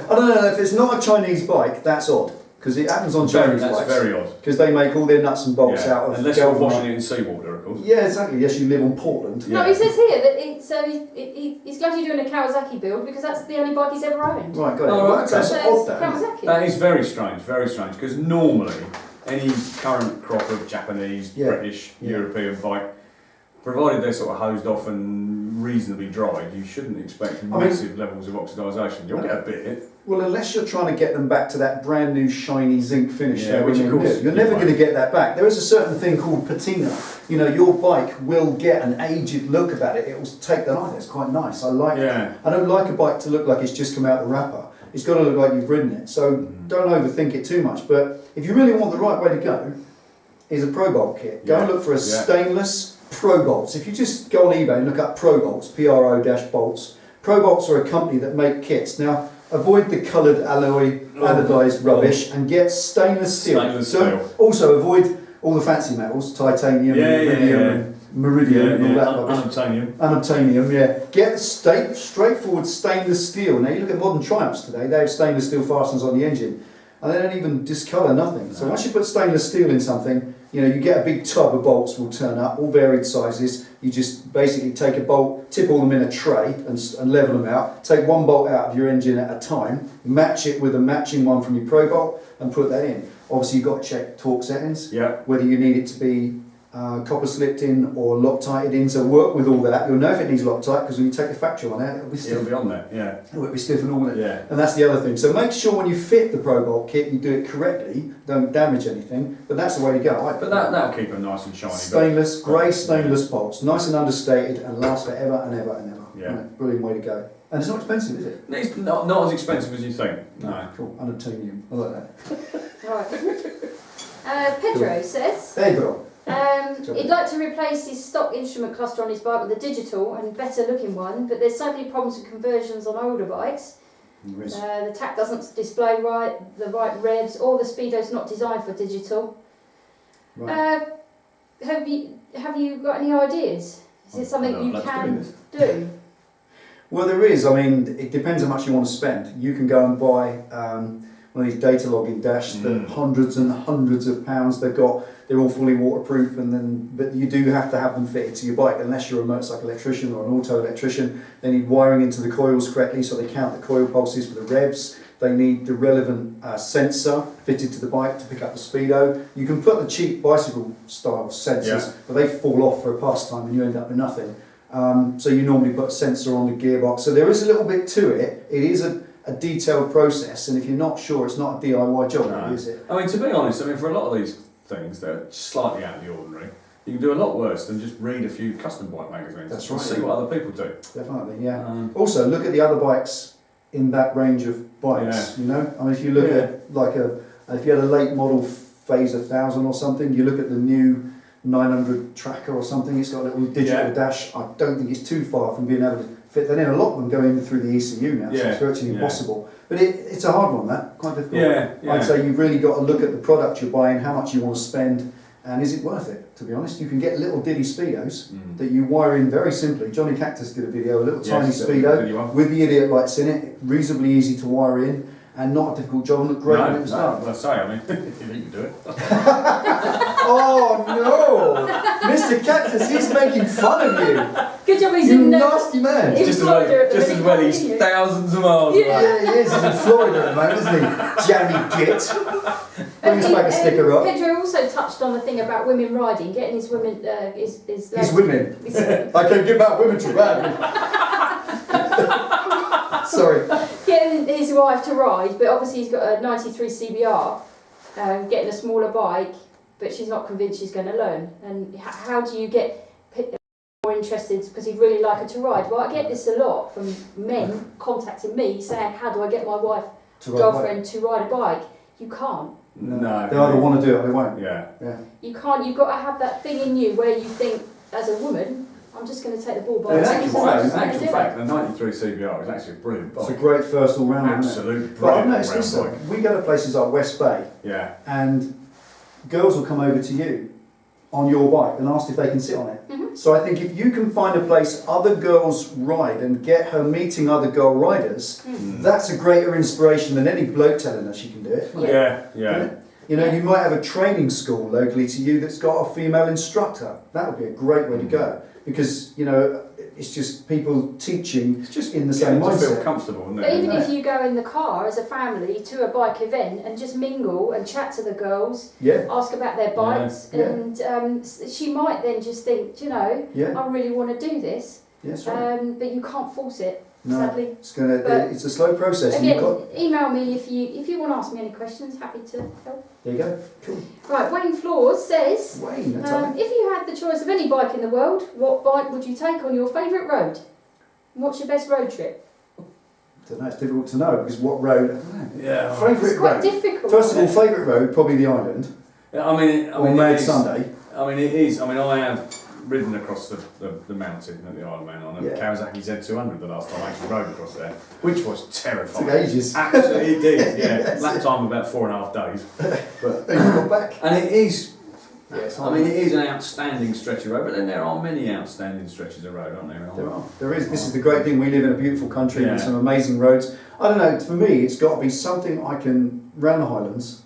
don't know, if it's not a Chinese bike, that's odd. Because it happens on Chinese bikes. That's very odd. Because they make all their nuts and bolts out of unless you're washing it in seawater, of course. Yeah, exactly. Yes, you live on Portland. No, he says here that he's glad you're doing a Kawasaki build because that's the only bike he's ever owned. Right, got it. Oh, right, that's odd, Kawasaki. That is very strange, because normally any current crop of Japanese, British, European bike, provided they're sort of hosed off and reasonably dried, you shouldn't expect massive levels of oxidisation. You'll get a bit. Well, unless you're trying to get them back to that brand new shiny zinc finish, which of course you're never going to get that back. There is a certain thing called patina. You know, your bike will get an aged look about it. It will take the night. It's quite nice. I like it. I don't like a bike to look like it's just come out the wrapper. It's got to look like you've ridden it. So don't overthink it too much. But if you really want the right way to go, is a Pro Bolt kit. Go and look for a stainless Pro Bolts. If you just go on eBay and look up Pro Bolts, Pro-bolts. Pro Bolts are a company that make kits. Now, avoid the coloured alloy anodised rubbish and get stainless steel. Also avoid all the fancy metals, titanium, iridium, meridian, and all that rubbish. Unobtainium, Get straightforward stainless steel. Now you look at modern Triumphs today, they have stainless steel fasteners on the engine. And they don't even discolour nothing. So once you put stainless steel in something, you know, you get a big tub of bolts will turn up, all varied sizes. You just basically take a bolt, tip all them in a tray and level them out. Take one bolt out of your engine at a time, match it with a matching one from your Pro Bolt and put that in. Obviously you've got to check torque settings, whether you need it to be copper slipped in or Loctited in, so work with all that. You'll know if it needs Loctite because when you take the factory one out, it'll be stiff. It'll be on there, It'll be stiff and all that. And that's the other thing. So make sure when you fit the Pro Bolt kit, you do it correctly, don't damage anything, but that's the way to go. But that'll keep them nice and shiny. Stainless, grey stainless bolts, nice and understated and last forever and ever and ever. Brilliant way to go. And it's not expensive, is it? It's not as expensive as you think. No. Cool, unobtainium. I like that. Right. Pedro says... Pedro. He'd like to replace his stock instrument cluster on his bike with a digital and better looking one, but there's so many problems with conversions on older bikes. The tach doesn't display the right revs, or the speedo's not designed for digital. Have you got any ideas? Is it something you can do? Well, there is. I mean, it depends how much you want to spend. You can go and buy one of these data logging dashes that hundreds and hundreds of pounds they're all fully waterproof, but you do have to have them fitted to your bike unless you're a motorcycle electrician or an auto electrician. They need wiring into the coils correctly so they count the coil pulses for the revs. They need the relevant sensor fitted to the bike to pick up the speedo. You can put the cheap bicycle style sensors, but they fall off for a pastime and you end up with nothing. So you normally put a sensor on the gearbox. So there is a little bit to it. It is a detailed process, and if you're not sure, it's not a DIY job, really, is it? I mean, to be honest, I mean, for a lot of these things, they're slightly out of the ordinary. You can do a lot worse than just read a few custom bike magazines. That's and right. see what other people do. Definitely, yeah. Also, look at the other bikes in that range of bikes. You know, I mean, if you look at like if you had a late model Phase 1000 or something, you look at the new 900 Tracker or something. It's got a little digital dash. I don't think it's too far from being able to fit that in. A lot of them go in through the ECU now, so it's virtually impossible. But it's a hard one, that quite difficult. I'd say you've really got to look at the product you're buying, how much you want to spend, and is it worth it? To be honest, you can get little diddy speedos that you wire in very simply. Johnny Cactus did a video, a little tiny speedo with the idiot lights in it, reasonably easy to wire in, and not a difficult job, and looked great when it was done. Well, I say, I mean, if you can do it. Oh no! Mr. Cactus, he's making fun of you! Good job he's You in nasty man! in Florida at the Just as minute, well, can't he's you? thousands of miles away. Yeah, he is. He's in Florida at the moment, isn't he? Jammy git. Bring us back a sticker up. Pedro also touched on the thing about women riding, getting his women, His women. I can give out women to ride. Sorry. Getting his wife to ride, but obviously he's got a 93 CBR, getting a smaller bike, but she's not convinced she's going to learn. And how do you get more interested, because he'd really like her to ride? Well, I get this a lot from men contacting me saying, how do I get my wife, girlfriend to ride a bike? You can't. No. They either want to do it or they won't. Yeah. You can't, you've got to have that thing in you where you think, as a woman, I'm just going to take the ball by In the actual fact, the 93 CBR is actually a brilliant bike. It's a great first all-rounder, Absolute isn't it? But I've brilliant noticed this all-round though, we go to places like West Bay, and girls will come over to you on your bike and ask if they can sit on it. So I think if you can find a place other girls ride and get her meeting other girl riders, that's a greater inspiration than any bloke telling her she can do it. Yeah. You know, you might have a training school locally to you that's got a female instructor. That would be a great way to go, because you know it's just people teaching in the same mindset. Feel comfortable, isn't it? But even if you go in the car as a family to a bike event and just mingle and chat to the girls, ask about their bikes, and she might then just think, you know, I really want to do this. Yes, right. But you can't force it. No, sadly. It's a slow process. Again, email me if you want to ask me any questions. Happy to help. There you go. Cool. Right, Wayne Floors says, Wayne, if you had the choice of any bike in the world, what bike would you take on your favourite road? And what's your best road trip? I don't know. It's difficult to know because what road? I don't know. Yeah. Favourite It's quite road. difficult. First of all, favourite road probably the island. I mean, Mad Sunday. I mean, it is. I mean, I have ridden across the mountain at the Isle of Man on a Kawasaki Z200 the last time I actually rode across there, which was terrifying. Took ages. Absolutely, it did. Yeah, lap time about 4.5 days. But you got back. And it is. Yes, I mean, it is an outstanding stretch of road, but then there are many outstanding stretches of road, aren't there? There are. There is. This is the great thing. We live in a beautiful country with some amazing roads. I don't know. For me, it's got to be something I can round the Highlands.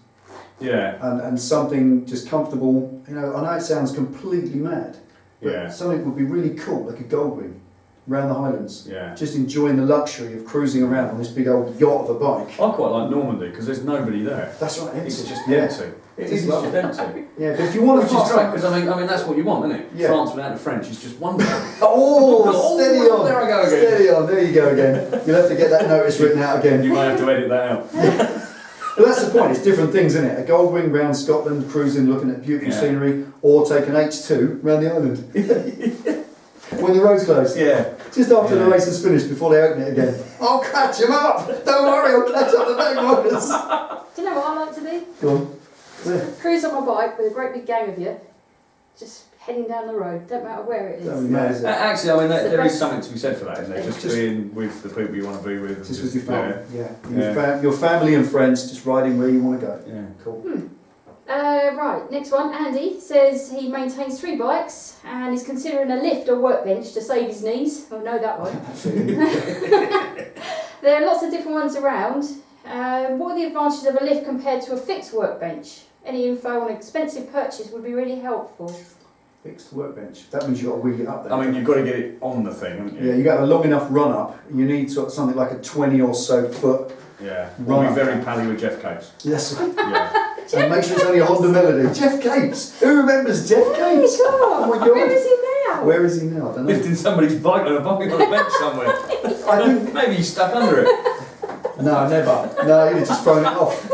Yeah. And something just comfortable. You know, I know it sounds completely mad. But something would be really cool, like a Goldwing, around the Highlands. Yeah. Just enjoying the luxury of cruising around on this big old yacht of a bike. I quite like Normandy because there's nobody there. That's right, empty. It's just empty. It is just empty. Yeah, but if you want to Which is great because I mean that's what you want, isn't it? Yeah. France without the French is just wonderful. Steady on. There I go again. Steady on. There you go again. You'll have to get that notice written out again. You might have to edit that out. But that's the point. It's different things, isn't it? A Goldwing round Scotland, cruising, looking at beautiful scenery, or take an H2 round the island when the road's closed. Yeah. Just after the race is finished, before they open it again. I'll catch him up. Don't worry, I'll catch up the back riders. Do you know what I like to do? Go on. Yeah. Cruise on my bike with a great big gang of you, just heading down the road, don't matter where it is. Actually, I mean, It's the there is best something to be said for that, isn't there? Just being with the people you want to be with. Just with your family. Your family and friends, just riding where you want to go. Yeah. Cool. Right, next one. Andy says he maintains 3 bikes and is considering a lift or workbench to save his knees. Oh, know that one. There are lots of different ones around. What are the advantages of a lift compared to a fixed workbench? Any info on expensive purchase would be really helpful. Fixed workbench. That means you've got to wheel it up there. I mean, you've got to get it on the thing, haven't you? Yeah, you got a long enough run up. You need sort of something like a 20 or so foot Yeah. Right. We'll be very pally with Jeff Capes. Yes. Yeah. And make sure it's only a Honda Melody. Jeff Capes. Who remembers Jeff Capes? Oh my God. Where is he now? Where is he now? I don't know. Lifting somebody's bike on a bench somewhere. I think, Maybe he's stuck under it. no, never. No, he'd have just thrown it off.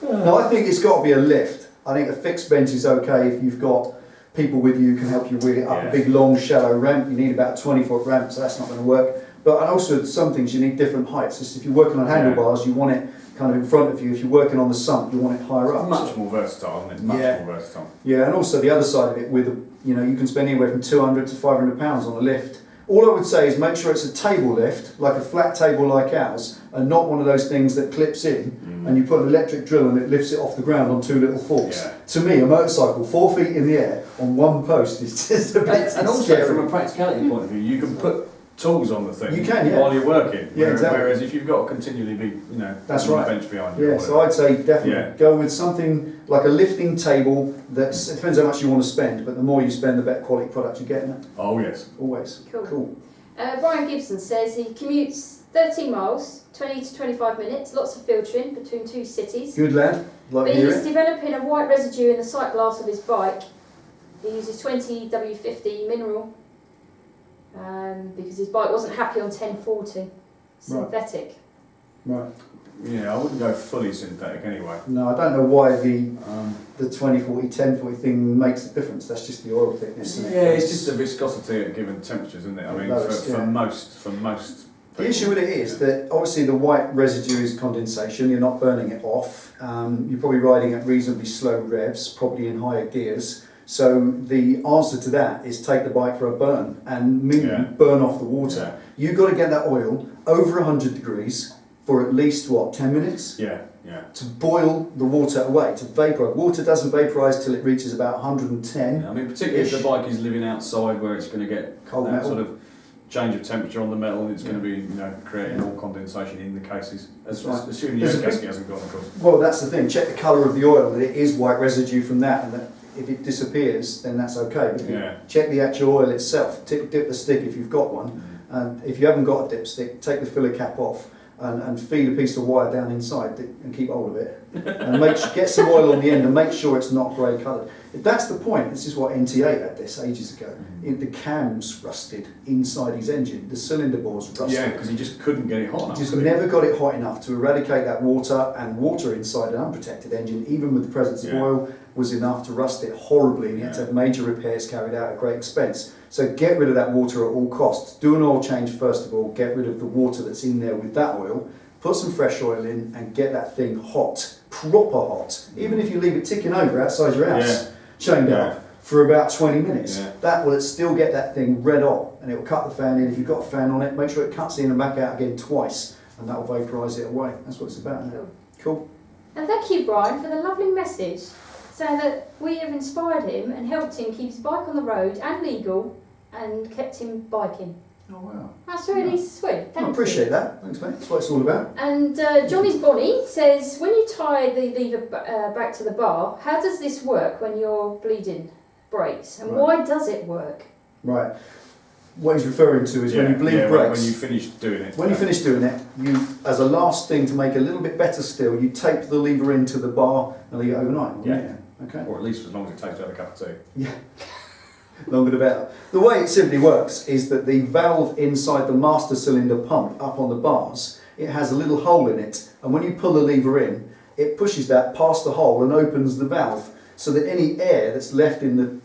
No, I think it's got to be a lift. I think a fixed bench is okay if you've got people with you who can help you wheel it up a big, long, shallow ramp. You need about a 20-foot ramp, so that's not going to work. But and also, some things you need different heights. Just if you're working on handlebars, you want it kind of in front of you. If you're working on the sump, you want it higher up. Much more versatile, isn't it? Much more versatile. Yeah, and also the other side of it, with you can spend anywhere from 200 to 500 pounds on a lift. All I would say is make sure it's a table lift, like a flat table like ours, and not one of those things that clips in and you put an electric drill and it lifts it off the ground on 2 little forks. Yeah. To me, a motorcycle 4 feet in the air on one post is just a bit And also, scary. from a practicality point of view, you can put tools on the thing You can, yeah. while you're working. Yeah, exactly. Whereas if you've got to continually be, That's on right. the bench behind you. Yeah, or so I'd say definitely Yeah. go with something like a lifting table. It depends how much you want to spend, but the more you spend, the better quality product you get in it. Oh yes. Always. Cool. Brian Gibson says he commutes 13 miles, 20 to 25 minutes, lots of filtering between 2 cities. Good lad. Like But to hear he's it. developing a white residue in the sight glass of his bike. He uses 20 W50 mineral because his bike wasn't happy on 1040 synthetic. Right. Yeah, I wouldn't go fully synthetic anyway. No, I don't know why the 2040, 1040 thing makes a difference. That's just the oil thickness. Yeah, it's just the viscosity at given temperatures, isn't it? I mean, Lowest, for yeah. most. The issue with it is that obviously the white residue is condensation. You're not burning it off. You're probably riding at reasonably slow revs, probably in higher gears. So the answer to that is take the bike for a burn and burn off the water. Yeah. You've got to get that oil over 100 degrees for at least, 10 minutes? Yeah. To boil the water away, to vaporise. Water doesn't vaporise till it reaches about 110. I mean, particularly if the bike is living outside where it's going to get Cold that metal. sort of change of temperature on the metal, it's going to be, creating more condensation in the cases. Assuming the air gasket hasn't gone, of course. Well, that's the thing. Check the colour of the oil, that it is white residue from that, and that if it disappears, then that's okay. But check the actual oil itself. Dip the stick if you've got one, and if you haven't got a dipstick, take the filler cap off and feed a piece of wire down inside and keep hold of it, and get some oil on the end and make sure it's not grey coloured. If that's the point, this is what NT8 had this ages ago. The cam's rusted inside his engine, the cylinder bore's rusted. Yeah, because he just couldn't get it hot enough. Just never got it hot enough to eradicate that water, and water inside an unprotected engine, even with the presence of oil, was enough to rust it horribly, and he had to have major repairs carried out at great expense. So get rid of that water at all costs. Do an oil change first of all, get rid of the water that's in there with that oil, put some fresh oil in and get that thing hot, proper hot. Even if you leave it ticking over outside your house, chained up for about 20 minutes, that will still get that thing red hot, and it will cut the fan in. If you've got a fan on it, make sure it cuts in and back out again twice, and that will vaporise it away. That's what it's about. Cool. And thank you, Brian, for the lovely message, saying that we have inspired him and helped him keep his bike on the road and legal, and kept him biking. Oh wow. That's really sweet. Thank I you. appreciate that. Thanks, mate. That's what it's all about. And Johnny's Bonnie says, when you tie the lever back to the bar, how does this work when you're bleeding brakes? And why does it work? Right. What he's referring to is when you bleed brakes. When you finish doing it. When you finish doing it, you, as a last thing to make it a little bit better still, you tape the lever into the bar and leave it overnight. Yeah. Okay. Or at least as long as it takes to have a cup of tea. Yeah. Longer the better. The way it simply works is that the valve inside the master cylinder pump up on the bars, it has a little hole in it, and when you pull the lever in, it pushes that past the hole and opens the valve, so that any air that's left in the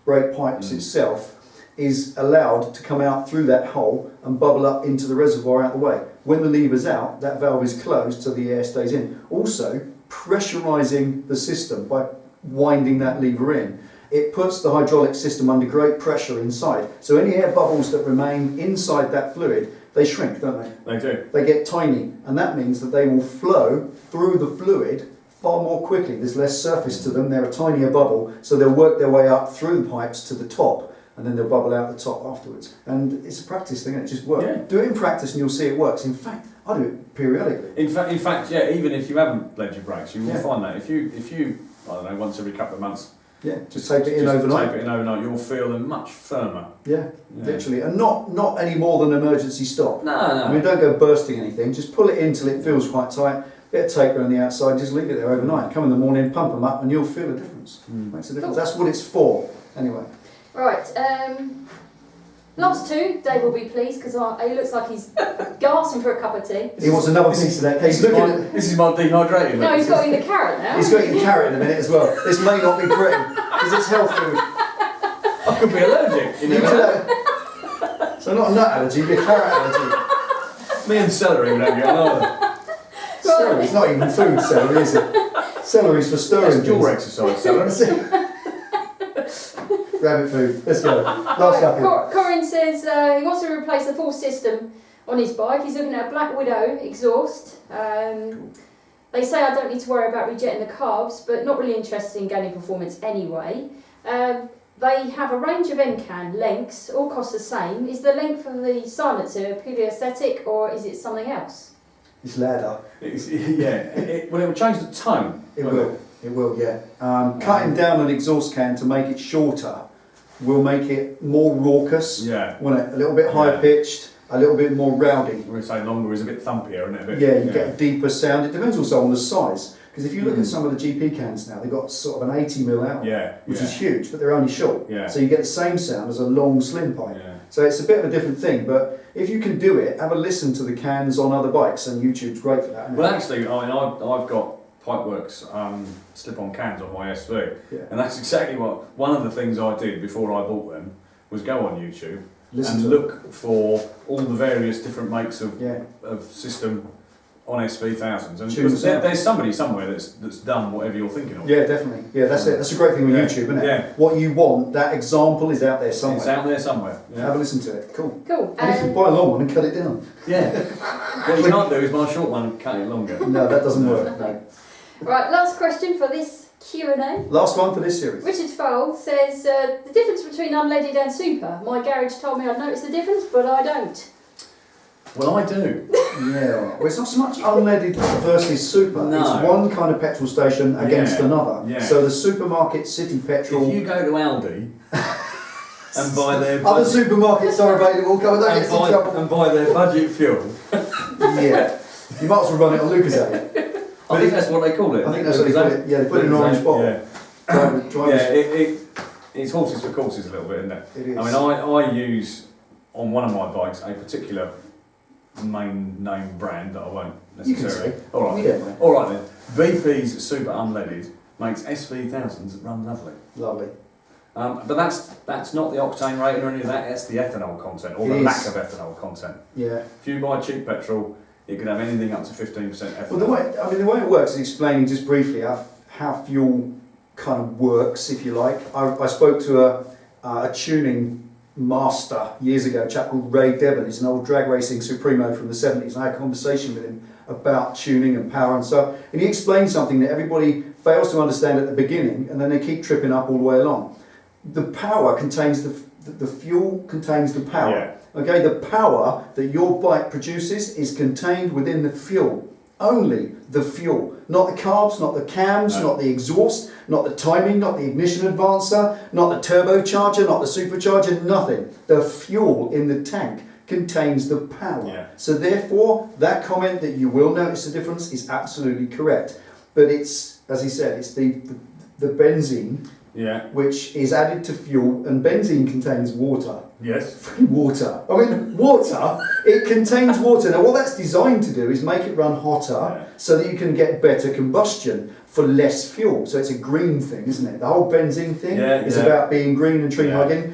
brake pipes itself is allowed to come out through that hole and bubble up into the reservoir out the way. When the lever's out, that valve is closed so the air stays in. Also, pressurising the system by winding that lever in. It puts the hydraulic system under great pressure inside. So any air bubbles that remain inside that fluid, they shrink, don't they? They do. They get tiny, and that means that they will flow through the fluid far more quickly. There's less surface to them, they're a tinier bubble, so they'll work their way up through the pipes to the top, and then they'll bubble out the top afterwards. And it's a practice thing, and it just works. Yeah. Do it in practice and you'll see it works. In fact, I do it periodically. In fact, even if you haven't bled your brakes, you will find that if you, I don't know, once every couple of months, Yeah, just tape it in overnight. Tape it in overnight, you'll feel them much firmer. Yeah, literally. And not any more than emergency stop. No. I mean, don't go bursting anything. Just pull it in till it feels quite tight. Bit of tape around the outside, just leave it there overnight. Come in the morning, pump them up, and you'll feel a difference. Makes a difference. Cool. That's what it's for, anyway. Right, last two, Dave will be pleased because he looks like he's gasping for a cup of tea. He wants another piece of that cake. This is my dehydrated. No, he's got in the carrot now. He's got your carrot in a minute as well. This may not be pretty, because it's health food. I could be allergic. You know? So not a nut allergy, but a carrot allergy. Me and celery would have you on. Celery's not even food, celery, is it? Celery's for stirring. That's your exercise, celery. Rabbit food. Let's go. Last couple. Corin says he wants to replace the full system on his bike. He's looking at a Black Widow exhaust. They say I don't need to worry about rejetting the carbs, but not really interested in gaining performance anyway. They have a range of NCAN lengths, all cost the same. Is the length of the silencer purely aesthetic or is it something else? It's ladder. It will change the tone. It will. It will, yeah. Cutting down an exhaust can to make it shorter will make it more raucous. Yeah. Won't it? A little bit higher pitched, a little bit more rowdy. We're going to say longer is a bit thumpier, isn't it? Yeah, you get a deeper sound. It depends also on the size. Because if you look at some of the GP cans now, they've got sort of an 80mm out, which is huge, but they're only short. Yeah. So you get the same sound as a long slim pipe. Yeah. So it's a bit of a different thing, but if you can do it, have a listen to the cans on other bikes, and YouTube's great for that. Isn't Well, it? actually, I mean, I've got Pipeworks slip-on cans on my SV, Yeah. and that's exactly one of the things I did before I bought them was go on YouTube Listen and to look for all the various different makes of Yeah. system on SV1000s, and Choose because there's somebody somewhere that's done whatever you're thinking of. Yeah, definitely. Yeah, that's it. That's a great thing with Yeah. YouTube, isn't it? Yeah. What you want, that example is out there somewhere. It's out there somewhere. Yeah. Have a listen to it. Cool. Cool. And if you buy a long one and cut it down. Yeah. What you can't do is buy a short one and cut it longer. No, that doesn't work. No. Right, last question for this Q&A. Last one for this series. Richard Fowle says, the difference between unleaded and super. My garage told me I'd notice the difference, but I don't. Well, I do. Yeah. Well, it's not so much unleaded versus super. No. It's one kind of petrol station against another. Yeah. So the supermarket city petrol. If you go to Aldi and buy their Other supermarkets are available. Come on, don't get in trouble. and buy their budget fuel, Yeah. You might as well run it on Lucasade. I think that's what they call it. I think that's what they call it. Yeah, they put it in an orange bottle. Yeah, Drivers. it's horses for courses a little bit, isn't it? It is. I mean, I use on one of my bikes a particular main name brand that I won't You can necessarily. say. All right. We don't know. All right then. VP's Super Unleaded makes SV1000s run lovely. Lovely. But that's not the octane rating or any of that. It's the ethanol content or It the is. lack of ethanol content. Yeah. If you buy cheap petrol, it can have anything up to 15% ethanol. Well, the way it works is explaining just briefly how fuel kind of works, if you like. I spoke to a tuning master years ago, a chap called Ray Devon. He's an old drag racing supremo from the 70s. And I had a conversation with him about tuning and power and stuff. And he explained something that everybody fails to understand at the beginning, and then they keep tripping up all the way along. The power contains the fuel contains the power. Yeah. Okay, the power that your bike produces is contained within the fuel. Only the fuel. Not the carbs, not the cams, not the exhaust, not the timing, not the ignition advancer, not the turbocharger, not the supercharger, nothing. The fuel in the tank contains the power. Yeah. So therefore, that comment that you will notice the difference is absolutely correct. But it's, as he said, it's the benzene, Yeah. which is added to fuel, and benzene contains water. Yes. Water. I mean, water, it contains water. Now, what that's designed to do is make it run hotter so that you can get better combustion for less fuel. So it's a green thing, isn't it? The whole benzene thing is about being green and tree hugging.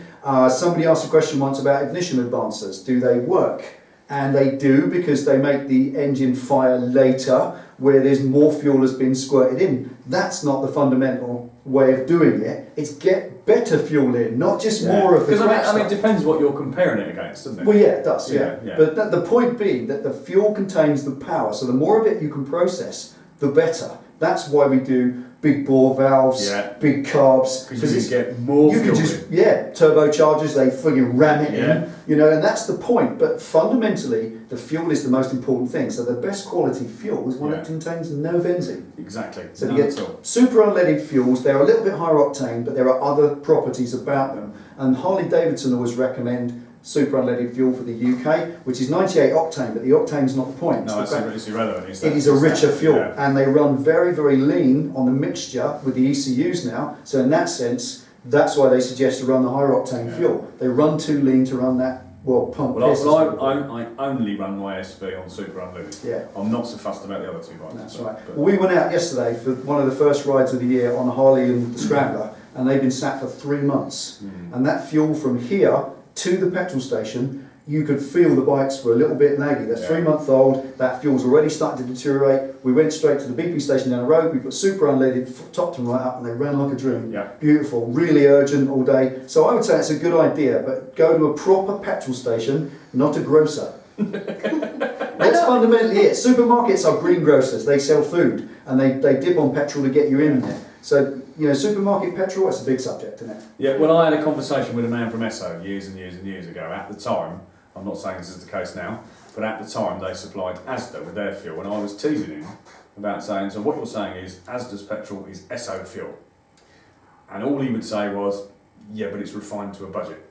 Somebody asked a question once about ignition advancers. Do they work? And they do, because they make the engine fire later, where there's more fuel has been squirted in. That's not the fundamental way of doing it. It's get better fuel in, not just more of the crap Because I mean, it stuff. depends what you're comparing it against, doesn't it? Well, yeah, it does, Yeah. But the point being that the fuel contains the power, so the more of it you can process, the better. That's why we do big bore valves, Yeah. big carbs. Because you can get more You fuel can just, in. turbochargers, they friggin' ram it Yeah. in, you know, and that's the point. But fundamentally, the fuel is the most important thing. So the best quality fuel is one that contains no benzene. Exactly. So None you at get all. super unleaded fuels, they're a little bit higher octane, but there are other properties about them. And Harley Davidson always recommend super unleaded fuel for the UK, which is 98 octane, but the octane's not the point. No, It's the it's irrelevant. it is a richer fuel, Yeah. and they run very, very lean on the mixture with the ECUs now. So in that sense, that's why they suggest to run the higher octane fuel. They run too lean to run that pump. Well, piss, I only run my SV on super unleaded. yeah. I'm not so fussed about the other two bikes. That's right. But We went out yesterday for one of the first rides of the year on a Harley and the Scrambler, and they've been sat for 3 months. And that fuel from here to the petrol station, you could feel the bikes were a little bit laggy. That's 3 months old, that fuel's already starting to deteriorate. We went straight to the BP station down the road, we put super unleaded, topped them right up, and they ran like a dream. Yeah. Beautiful, really urgent all day. So I would say it's a good idea, but go to a proper petrol station, not a grocer. That's fundamentally it. Supermarkets are greengrocers, they sell food, and they dip on petrol to get you in there. So, you know, supermarket petrol, it's a big subject, isn't it? Yeah, well, I had a conversation with a man from Esso years and years and years ago. At the time, I'm not saying this is the case now, but at the time they supplied Asda with their fuel, and I was teasing him about saying, so what you're saying is Asda's petrol is Esso fuel. And all he would say was, yeah, but it's refined to a budget.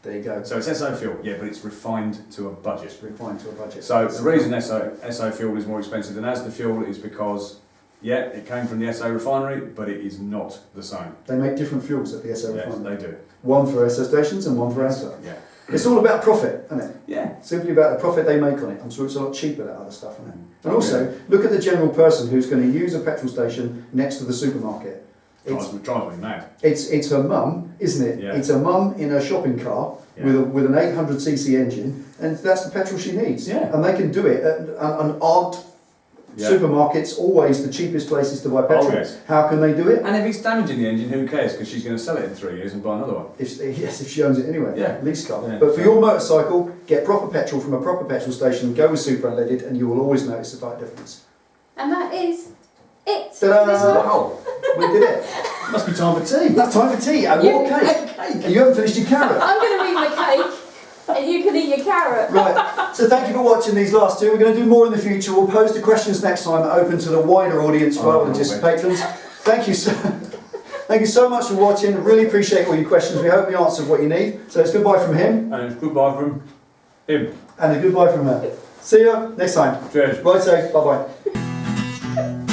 There you go. So it's Esso fuel, yeah, but it's refined to a budget. Refined to a budget. So the reason Esso fuel is more expensive than Asda fuel is because, yeah, it came from the Esso refinery, but it is not the same. They make different fuels at the Esso Yes, refinery. they do. One for Esso stations and one for Asda. Yeah. It's all about profit, isn't it? Yeah. Simply about the profit they make on it. I'm sure it's a lot cheaper than other stuff, isn't it? And also, look at the general person who's going to use a petrol station next to the supermarket. Drives me mad. It's her mum, isn't it? Yeah. It's her mum in her shopping car with an 800cc engine, and that's the petrol she needs. Yeah. And they can do it, and aren't supermarkets always the cheapest places to buy petrol? Oh, yes. How can they do it? And if it's damaging the engine, who cares? Because she's going to sell it in 3 years and buy another one. If she owns it anyway, Yeah. lease car. Yeah. But for your motorcycle, get proper petrol from a proper petrol station, go with super unleaded, and you will always notice a slight difference. And that is it. Ta-da! This one. Wow! We did it. Must be time for tea. That's time for tea and more cake. And you haven't finished your carrot. I'm going to eat my cake, and you can eat your carrot. Right, so thank you for watching these last two. We're going to do more in the future. We'll pose the questions next time open to the wider audience rather than just patrons. Thank you so much for watching. I really appreciate all your questions. We hope we answered what you need. So it's goodbye from him. And it's goodbye from him. And a goodbye from her. See you next time. Cheers. Bye, say. Bye-bye.